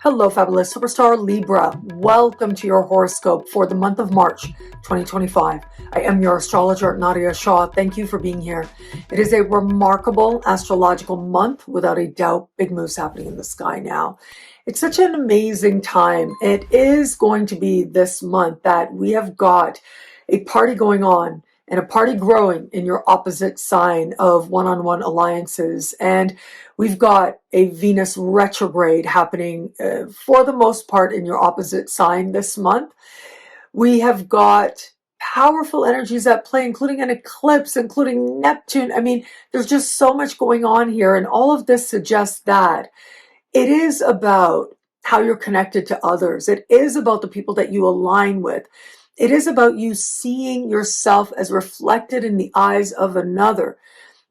Hello, fabulous superstar Libra. Welcome to your horoscope for the month of March 2025. I am your astrologer, Nadiya Shah. Thank you for being here. It is a remarkable astrological month, without a doubt. Big moves happening in the sky now. It's such an amazing time. It is going to be this month that we have got a party going on and a party growing in your opposite sign of one-on-one alliances. And we've got a Venus retrograde happening for the most part in your opposite sign this month. We have got powerful energies at play, including an eclipse, including Neptune. I mean, there's just so much going on here. And all of this suggests that it is about how you're connected to others. It is about the people that you align with. It is about you seeing yourself as reflected in the eyes of another.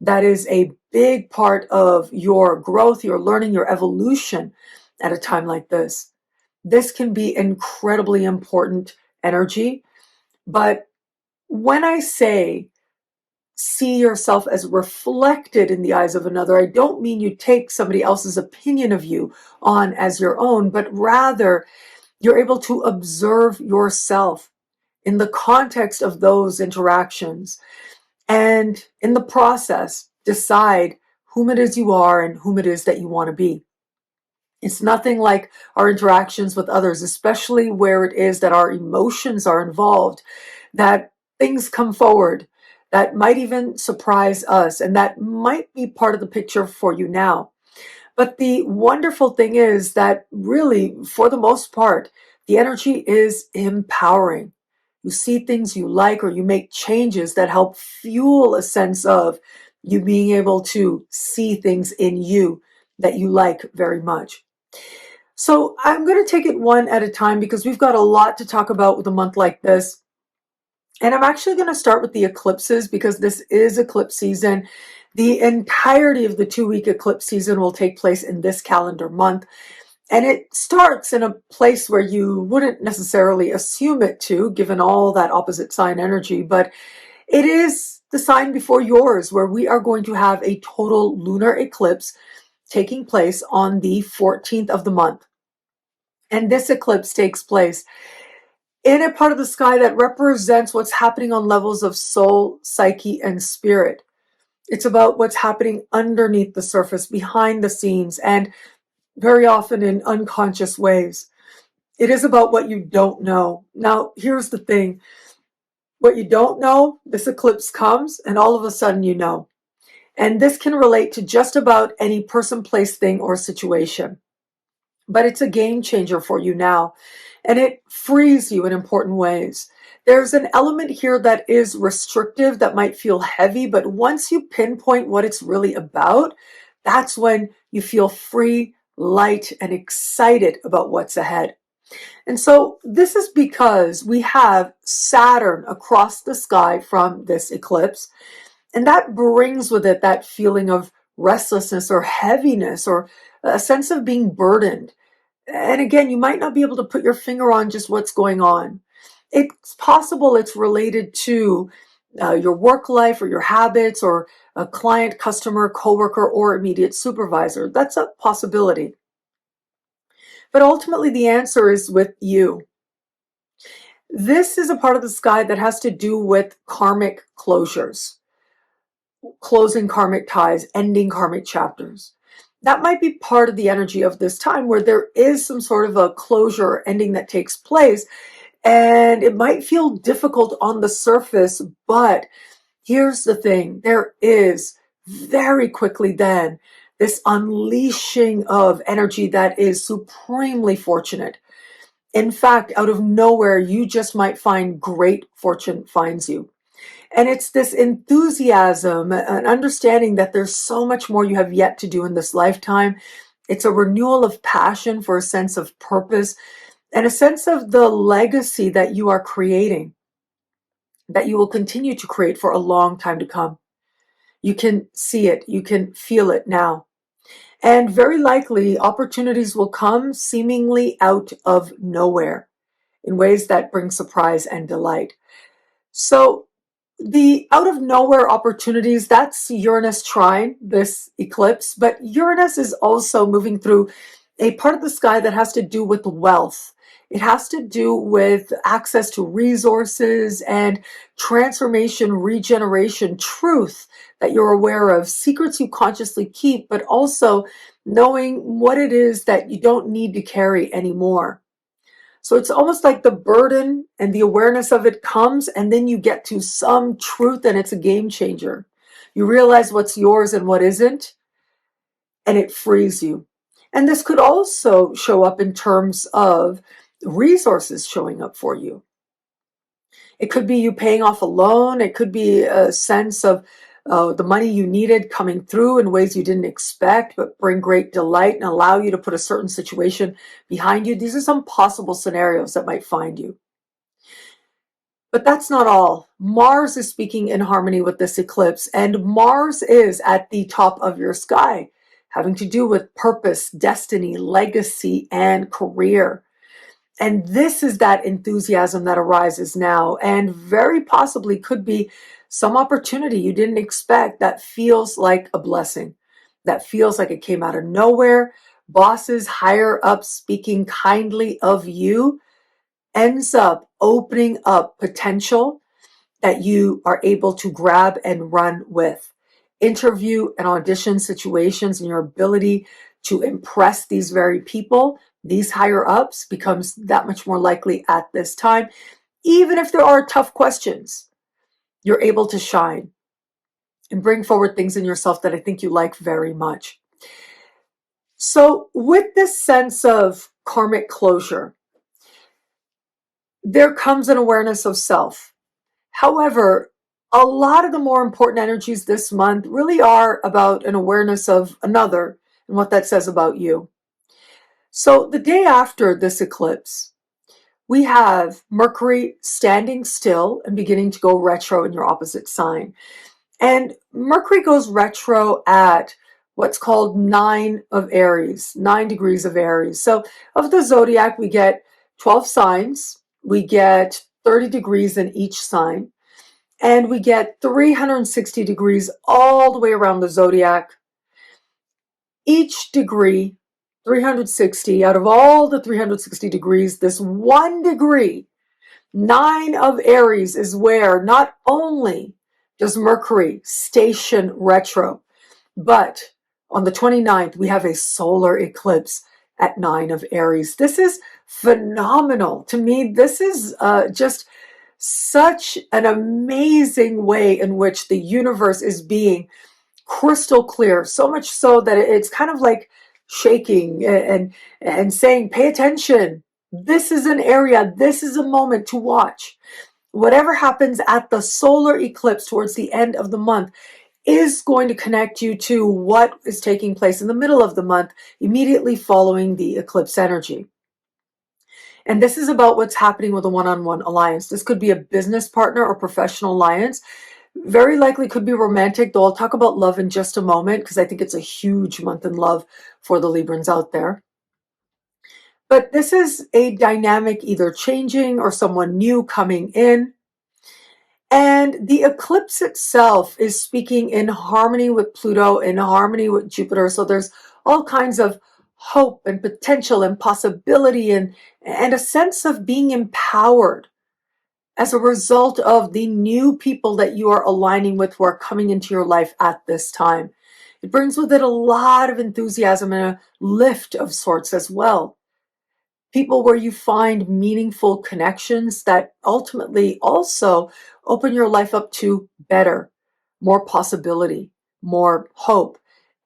That is a big part of your growth, your learning, your evolution at a time like this. This can be incredibly important energy. But when I say see yourself as reflected in the eyes of another, I don't mean you take somebody else's opinion of you on as your own, but rather you're able to observe yourself in the context of those interactions, and in the process, decide whom it is you are and whom it is that you want to be. It's nothing like our interactions with others, especially where it is that our emotions are involved, that things come forward that might even surprise us, and that might be part of the picture for you now. But the wonderful thing is that really, for the most part, the energy is empowering. You see things you like, or you make changes that help fuel a sense of you being able to see things in you that you like very much. So I'm going to take it one at a time because we've got a lot to talk about with a month like this. And I'm actually going to start with the eclipses because this is eclipse season. The entirety of the 2-week eclipse season will take place in this calendar month. And it starts in a place where you wouldn't necessarily assume it to, given all that opposite sign energy, but it is the sign before yours where we are going to have a total lunar eclipse taking place on the 14th of the month. And this eclipse takes place in a part of the sky that represents what's happening on levels of soul, psyche, and spirit. It's about what's happening underneath the surface, behind the scenes, and very often in unconscious ways. It is about what you don't know. Now, here's the thing. What you don't know, this eclipse comes, and all of a sudden you know. And this can relate to just about any person, place, thing, or situation. But it's a game changer for you now, and it frees you in important ways. There's an element here that is restrictive, that might feel heavy, but once you pinpoint what it's really about, that's when you feel free, light, and excited about what's ahead. And so this is because we have Saturn across the sky from this eclipse, and that brings with it that feeling of restlessness or heaviness or a sense of being burdened. And again, you might not be able to put your finger on just what's going on. It's possible it's related to your work life or your habits or a client, customer, coworker, or immediate supervisor. That's a possibility. But ultimately, the answer is with you. This is a part of the sky that has to do with karmic closures, closing karmic ties, ending karmic chapters. That might be part of the energy of this time where there is some sort of a closure or ending that takes place. And it might feel difficult on the surface, but here's the thing. There is very quickly then this unleashing of energy that is supremely fortunate. In fact, out of nowhere, you just might find great fortune finds you. And it's this enthusiasm, an understanding that there's so much more you have yet to do in this lifetime. It's a renewal of passion for a sense of purpose and a sense of the legacy that you are creating, that you will continue to create for a long time to come. You can see it, you can feel it now. And very likely, opportunities will come seemingly out of nowhere in ways that bring surprise and delight. So the out of nowhere opportunities, that's Uranus trine, this eclipse, but Uranus is also moving through a part of the sky that has to do with wealth. It has to do with access to resources and transformation, regeneration, truth that you're aware of, secrets you consciously keep, but also knowing what it is that you don't need to carry anymore. So it's almost like the burden and the awareness of it comes, and then you get to some truth, and it's a game changer. You realize what's yours and what isn't, and it frees you. And this could also show up in terms of resources showing up for you. It could be you paying off a loan. It could be a sense of the money you needed coming through in ways you didn't expect, but bring great delight and allow you to put a certain situation behind you. These are some possible scenarios that might find you. But that's not all. Mars is speaking in harmony with this eclipse, and Mars is at the top of your sky, having to do with purpose, destiny, legacy, and career. And this is that enthusiasm that arises now, and very possibly could be some opportunity you didn't expect that feels like a blessing, that feels like it came out of nowhere. Bosses, higher up speaking kindly of you, ends up opening up potential that you are able to grab and run with. Interview and audition situations and your ability to impress these very people, these higher ups, becomes that much more likely at this time. Even if there are tough questions, you're able to shine and bring forward things in yourself that I think you like very much. So with this sense of karmic closure, there comes an awareness of self. However, a lot of the more important energies this month really are about an awareness of another and what that says about you. So the day after this eclipse, we have Mercury standing still and beginning to go retro in your opposite sign. And Mercury goes retro at what's called 9 of Aries, 9 degrees of Aries. So of the zodiac, we get 12 signs. We get 30 degrees in each sign. And we get 360 degrees all the way around the zodiac. Each degree, 360, out of all the 360 degrees, this 1 degree, 9 of Aries, is where not only does Mercury station retro, but on the 29th, we have a solar eclipse at 9 of Aries. This is phenomenal. To me, this is just such an amazing way in which the universe is being crystal clear, so much so that it's kind of like shaking and saying, pay attention. This is an area, this is a moment to watch. Whatever happens at the solar eclipse towards the end of the month is going to connect you to what is taking place in the middle of the month, immediately following the eclipse energy. And this is about what's happening with a one-on-one alliance. This could be a business partner or professional alliance. Very likely could be romantic, though I'll talk about love in just a moment because I think it's a huge month in love for the Librans out there. But this is a dynamic either changing or someone new coming in. And the eclipse itself is speaking in harmony with Pluto, in harmony with Jupiter. So there's all kinds of hope and potential and possibility and a sense of being empowered as a result of the new people that you are aligning with who are coming into your life at this time. It brings with it a lot of enthusiasm and a lift of sorts as well. People where you find meaningful connections that ultimately also open your life up to better, more possibility, more hope,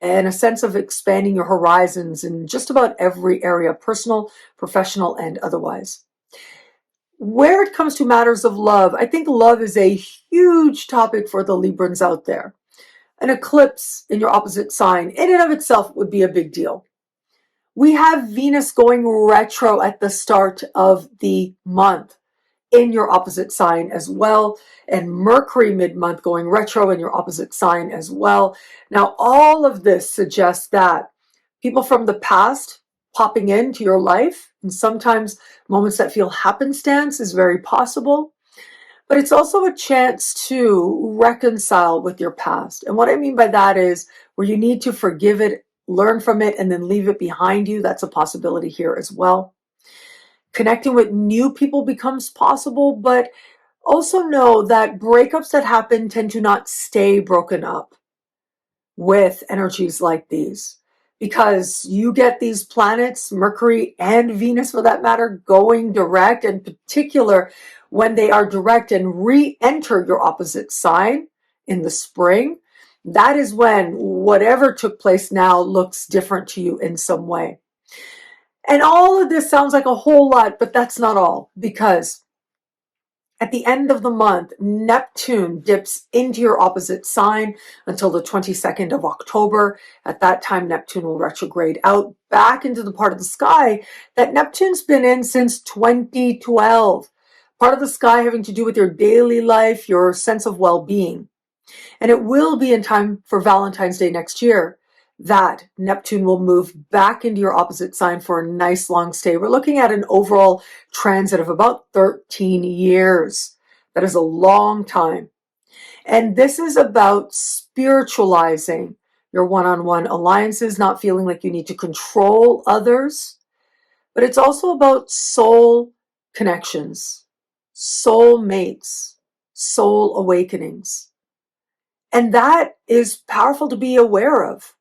and a sense of expanding your horizons in just about every area, personal, professional, and otherwise. Where it comes to matters of love, I think love is a huge topic for the Librans out there. An eclipse in your opposite sign, in and of itself, would be a big deal. We have Venus going retro at the start of the month in your opposite sign as well, and Mercury mid-month going retro in your opposite sign as well. Now, all of this suggests that people from the past popping into your life, and sometimes moments that feel happenstance, is very possible. But it's also a chance to reconcile with your past. And what I mean by that is where you need to forgive it learn from it, and then leave it behind you. That's a possibility here as well. Connecting with new people becomes possible, but also know that breakups that happen tend to not stay broken up with energies like these, because you get these planets, Mercury and Venus for that matter, going direct, in particular when they are direct and re-enter your opposite sign in the spring. That is when whatever took place now looks different to you in some way. And all of this sounds like a whole lot, but that's not all, because at the end of the month, Neptune dips into your opposite sign until the 22nd of October. At that time, Neptune will retrograde out back into the part of the sky that Neptune's been in since 2012. Part of the sky having to do with your daily life, your sense of well-being. And it will be in time for Valentine's Day next year that Neptune will move back into your opposite sign for a nice long stay. We're looking at an overall transit of about 13 years. That is a long time. And this is about spiritualizing your one-on-one alliances, not feeling like you need to control others. But it's also about soul connections, soul mates, soul awakenings. And that is powerful to be aware of.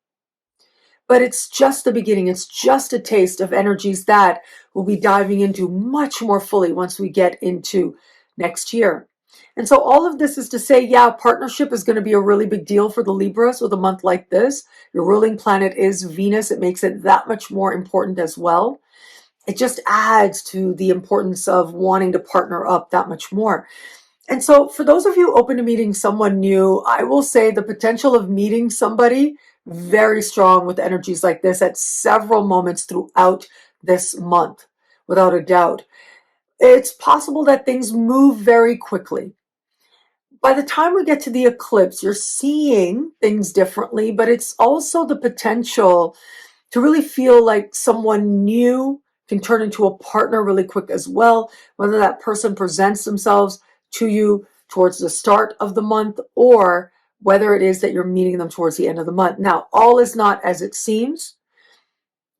But it's just the beginning. It's just a taste of energies that we'll be diving into much more fully once we get into next year. And so all of this is to say, yeah, partnership is going to be a really big deal for the Libras with a month like this. Your ruling planet is Venus. It makes it that much more important as well. It just adds to the importance of wanting to partner up that much more. And so for those of you open to meeting someone new, I will say the potential of meeting somebody very strong with energies like this at several moments throughout this month, without a doubt. It's possible that things move very quickly. By the time we get to the eclipse, you're seeing things differently, but it's also the potential to really feel like someone new can turn into a partner really quick as well, whether that person presents themselves to you towards the start of the month or whether it is that you're meeting them towards the end of the month. Now, all is not as it seems,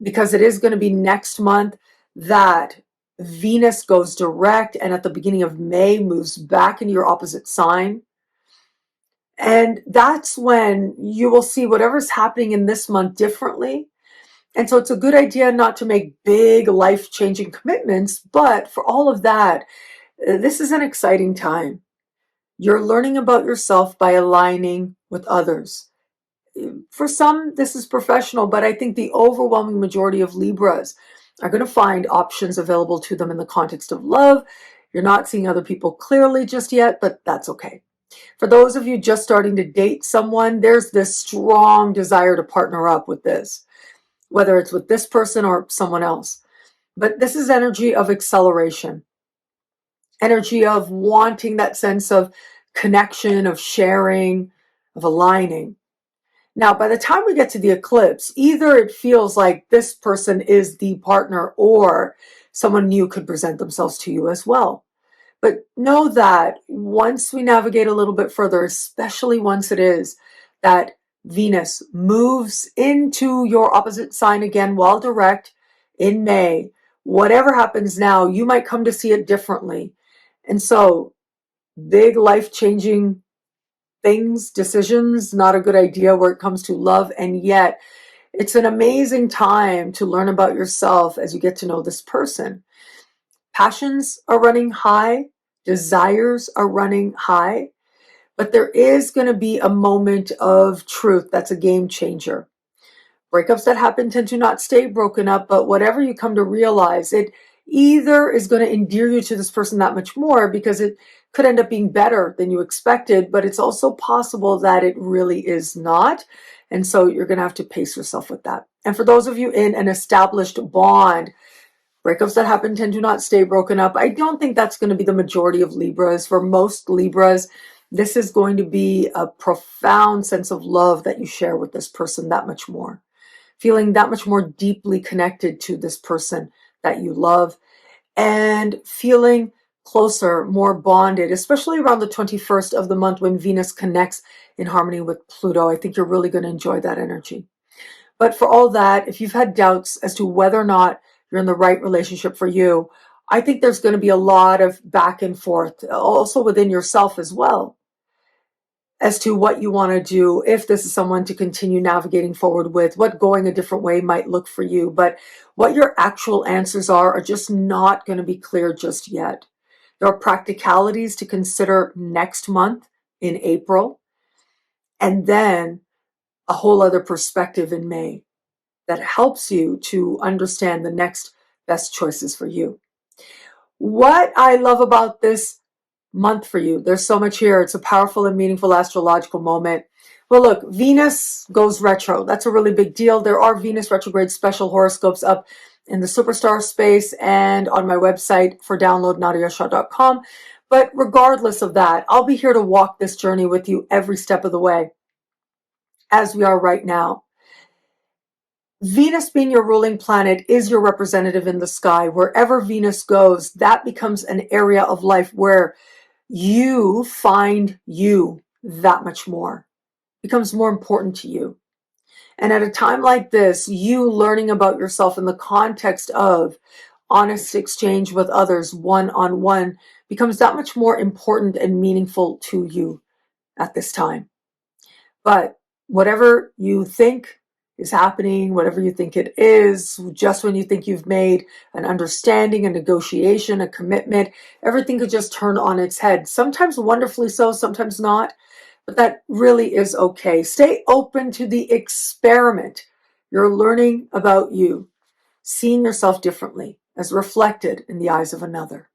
because it is going to be next month that Venus goes direct and at the beginning of May moves back into your opposite sign. And that's when you will see whatever's happening in this month differently. And so it's a good idea not to make big life-changing commitments, but for all of that, this is an exciting time. You're learning about yourself by aligning with others. For some, this is professional, but I think the overwhelming majority of Libras are going to find options available to them in the context of love. You're not seeing other people clearly just yet, but that's okay. For those of you just starting to date someone, there's this strong desire to partner up with this, whether it's with this person or someone else. But this is energy of acceleration, energy of wanting that sense of connection, of sharing, of aligning. Now, by the time we get to the eclipse, either it feels like this person is the partner or someone new could present themselves to you as well. But know that once we navigate a little bit further, especially once it is that Venus moves into your opposite sign again while direct in May, whatever happens now, you might come to see it differently. And so big life-changing things, decisions, not a good idea where it comes to love. And yet it's an amazing time to learn about yourself as you get to know this person. Passions are running high. Desires are running high. But there is going to be a moment of truth that's a game changer. Breakups that happen tend to not stay broken up, but whatever you come to realize, it either is going to endear you to this person that much more because it could end up being better than you expected, but it's also possible that it really is not. And so you're going to have to pace yourself with that. And for those of you in an established bond, breakups that happen tend to not stay broken up. I don't think that's going to be the majority of Libras. For most Libras, this is going to be a profound sense of love that you share with this person that much more. Feeling that much more deeply connected to this person that you love and feeling closer, more bonded, especially around the 21st of the month when Venus connects in harmony with Pluto. I think you're really going to enjoy that energy. But for all that, if you've had doubts as to whether or not you're in the right relationship for you, I think there's going to be a lot of back and forth, also within yourself as well, as to what you want to do, if this is someone to continue navigating forward with, what going a different way might look for you. But what your actual answers are just not going to be clear just yet. There are practicalities to consider next month in April, and then a whole other perspective in May that helps you to understand the next best choices for you. What I love about this month for you, there's so much here. It's a powerful and meaningful astrological moment. Well, look, Venus goes retro. That's a really big deal. There are Venus retrograde special horoscopes up in the Superstar space and on my website for download, nadiyashah.com. But regardless of that, I'll be here to walk this journey with you every step of the way, as we are right now. Venus, being your ruling planet, is your representative in the sky. Wherever Venus goes, that becomes an area of life where you find you that much more. It becomes more important to you. And at a time like this, you learning about yourself in the context of honest exchange with others, one-on-one, becomes that much more important and meaningful to you at this time. But whatever you think is happening, whatever you think it is, just when you think you've made an understanding, a negotiation, a commitment, everything could just turn on its head. Sometimes wonderfully so, sometimes not, but that really is okay. Stay open to the experiment. You're learning about you, seeing yourself differently as reflected in the eyes of another.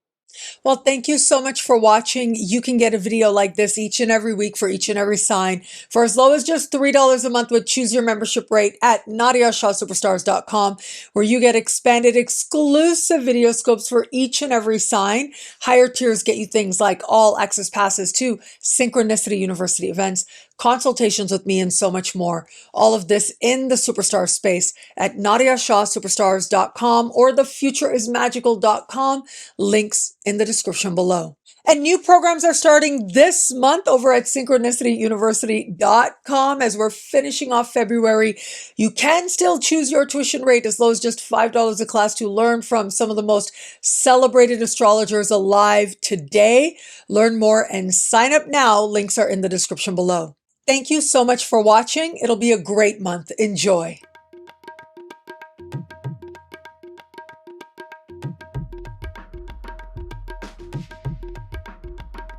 Well, thank you so much for watching. You can get a video like this each and every week for each and every sign for as low as just $3 a month with Choose Your Membership Rate at NadiyaShahSuperstars.com, where you get expanded exclusive video scopes for each and every sign. Higher tiers get you things like all access passes to Synchronicity University events, consultations with me, and so much more. All of this in the Superstar space at NadiyaShahSuperstars.com or thefutureismagical.com. Links in the description below. And new programs are starting this month over at synchronicityuniversity.com as we're finishing off February. You can still choose your tuition rate as low as just $5 a class to learn from some of the most celebrated astrologers alive today. Learn more and sign up now. Links are in the description below. Thank you so much for watching. It'll be a great month. Enjoy.